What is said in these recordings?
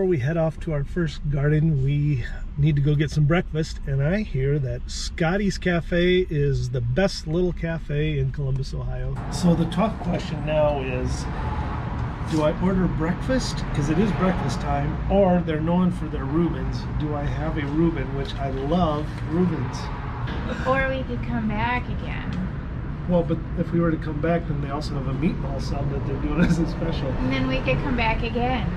we head off to our first garden, we need to go get some breakfast, and I hear that Scotty's Cafe is the best little cafe in Columbus, Ohio. So the tough question now is, do I order breakfast, because it is breakfast time, or they're known for their Reubens? Do I have a Reuben, which I love Reubens? Or we could come back again. Well, but if we were to come back, then they also have a meatball sub that they're doing as a special. And then we could come back again.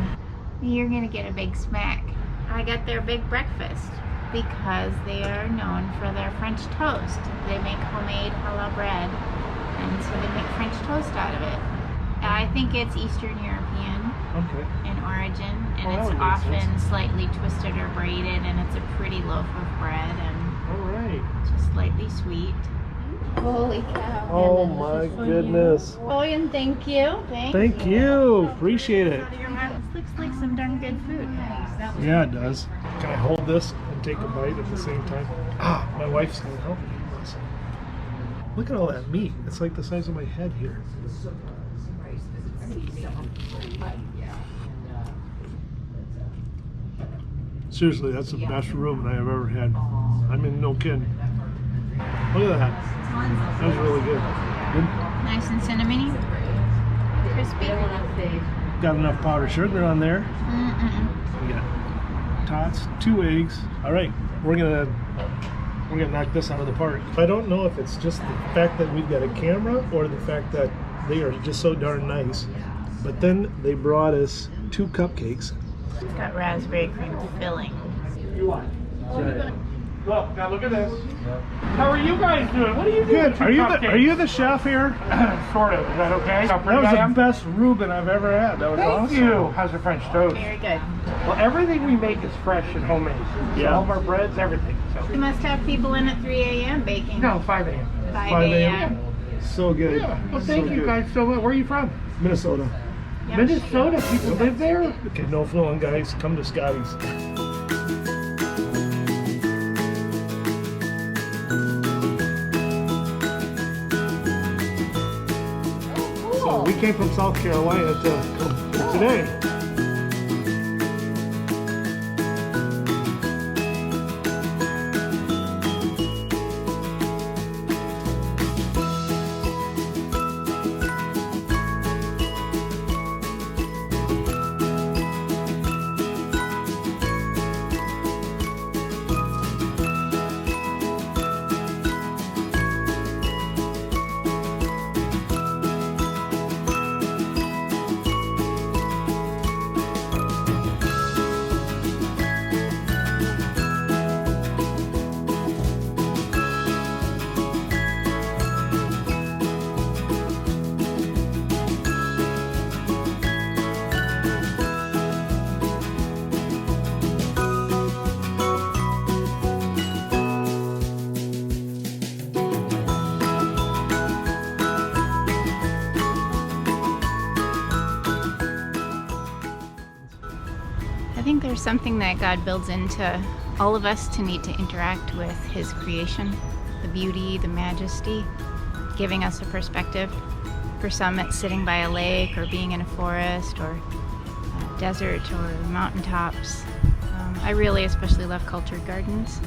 You're gonna get a big smack. I got their big breakfast because they are known for their French toast. They make homemade challah bread, and so they make French toast out of it. I think it's Eastern European in origin, and it's often slightly twisted or braided, and it's a pretty loaf of bread, and just slightly sweet. Holy cow. Oh my goodness. Oh, and thank you. Thank you. Appreciate it. This looks like some darn good food. Yeah, it does. Can I hold this and take a bite at the same time? Ah, my wife's going to help me. Look at all that meat. It's like the size of my head here. Seriously, that's the best Reuben I have ever had. I mean, no kidding. Look at that. That was really good. Nice and cinnamony. Crispy. Got enough powdered sugar on there. We got tots, 2 eggs. All right, we're gonna knock this out of the park. I don't know if it's just the fact that we've got a camera or the fact that they are just so darn nice. But then they brought us 2 cupcakes. It's got raspberry cream filling. Look, now look at this. How are you guys doing? What are you doing? Good. Are you the chef here? Sort of. Is that okay? That was the best Reuben I've ever had. That was awesome. Thank you. How's the French toast? Very good. Well, everything we make is fresh and homemade. So all of our breads, everything. So. You must have people in at 3 a.m. baking. No, 5 a.m. 5 a.m. So good. Yeah. Well, thank you guys so much. Where are you from? Minnesota. Yep. Minnesota. People live there? Okay, no fooling, guys. Come to Scotty's. So we came from South Carolina to come here today. I think there's something that God builds into all of us to need to interact with His creation, the beauty, the majesty, giving us a perspective. For some, it's sitting by a lake or being in a forest or a desert or mountaintops. I really especially love cultured gardens.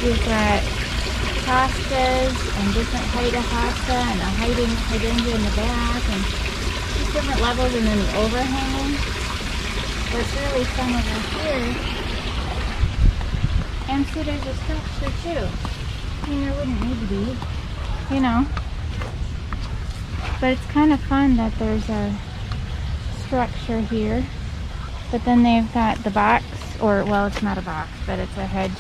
We've got hostas and different height of hosta and a hydrangea in the back and just different levels and then the overhanging. What's really fun over here, and so there's a structure too. I mean, there wouldn't need to be, you know. But it's kind of fun that there's a structure here, but then they've got the box, or well, it's not a box, but it's a hedge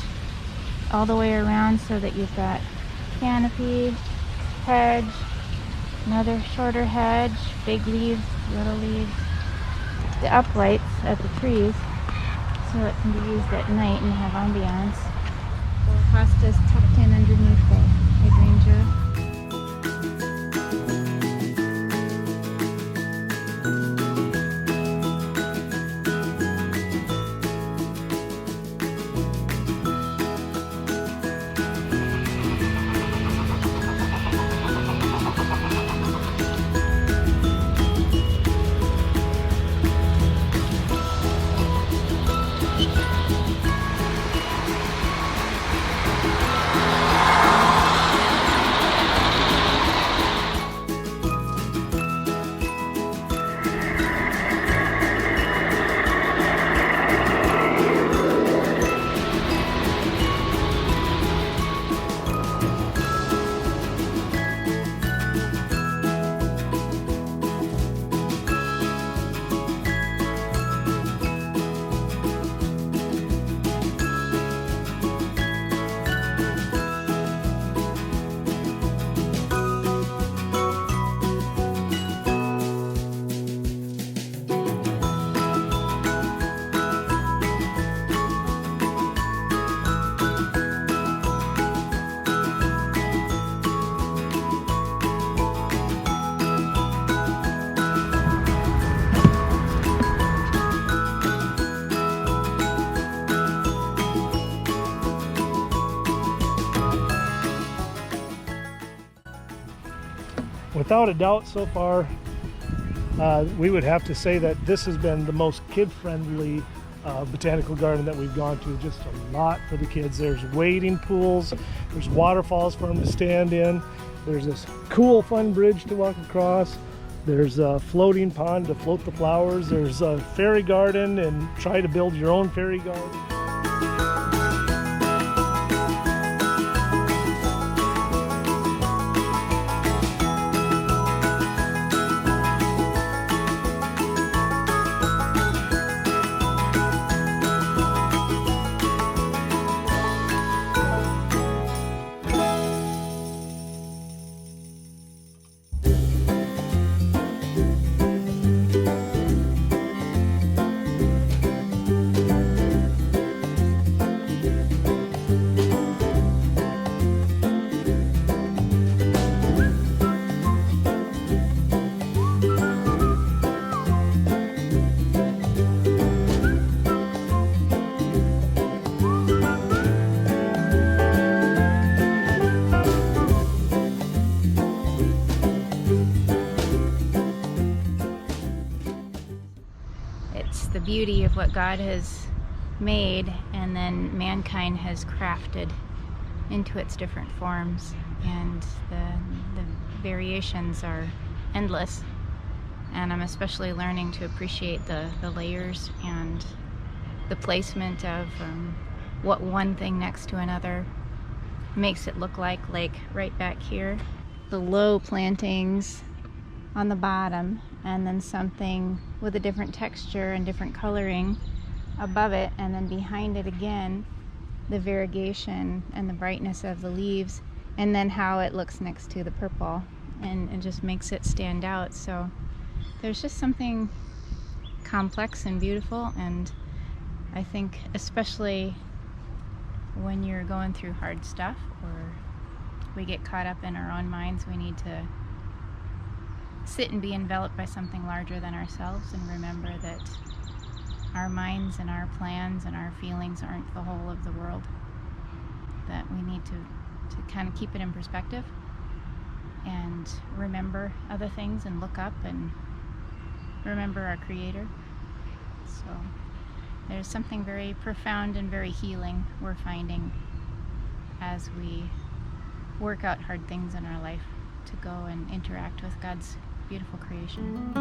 all the way around, so that you've got canopy, hedge, another shorter hedge, big leaves, little leaves, the uplights at the trees, so it can be used at night and have ambiance. The hosta's tucked in underneath the hydrangea. Without a doubt, so far, we would have to say that this has been the most kid-friendly botanical garden that we've gone to. Just a lot for the kids. There's wading pools, there's waterfalls for them to stand in, there's this cool, fun bridge to walk across, there's a floating pond to float the flowers, there's a fairy garden, and try to build your own fairy garden. The beauty of what God has made and then mankind has crafted into its different forms, and the variations are endless, and I'm especially learning to appreciate the layers and the placement of what one thing next to another makes it look like right back here, the low plantings on the bottom, and then something with a different texture and different coloring above it, and then behind it again the variegation and the brightness of the leaves, and then how it looks next to the purple, and it just makes it stand out. So there's just something complex and beautiful, and I think especially when you're going through hard stuff or we get caught up in our own minds, we need to sit and be enveloped by something larger than ourselves and remember that our minds and our plans and our feelings aren't the whole of the world, that we need to kind of keep it in perspective and remember other things and look up and remember our Creator. So there's something very profound and very healing we're finding as we work out hard things in our life to go and interact with God's beautiful creation.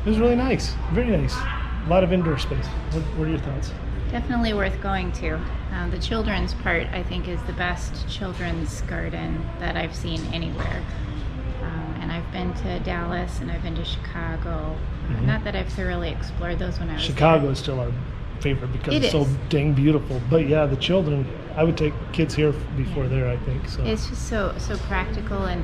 It was really nice, very nice. A lot of indoor space. What are your thoughts? Definitely worth going to. The children's part, I think, is the best children's garden that I've seen anywhere. And I've been to Dallas and I've been to Chicago. Not that I've thoroughly explored those when I was Chicago there. is still our favorite because It it's so is. dang beautiful. But yeah, the children, I would take kids here before there, I think. So It's just so practical and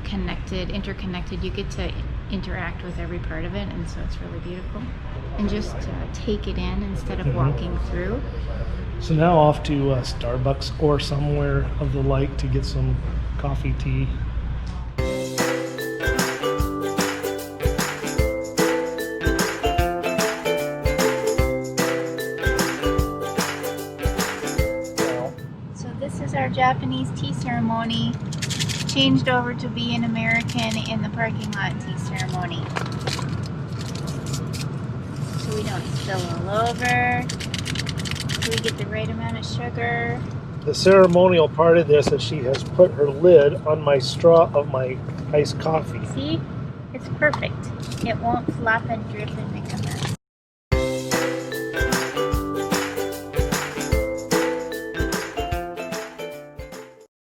interconnected. You get to interact with every part of it, and so it's really beautiful. And just take it in instead of walking through. So now off to Starbucks or somewhere of the like to get some coffee, tea. So this is our Japanese tea ceremony. Changed over to be an American in the parking lot tea ceremony. So we don't spill all over. So we get the right amount of sugar. The ceremonial part of this is she has put her lid on my straw of my iced coffee. See? It's perfect. It won't flop and drip and make a mess.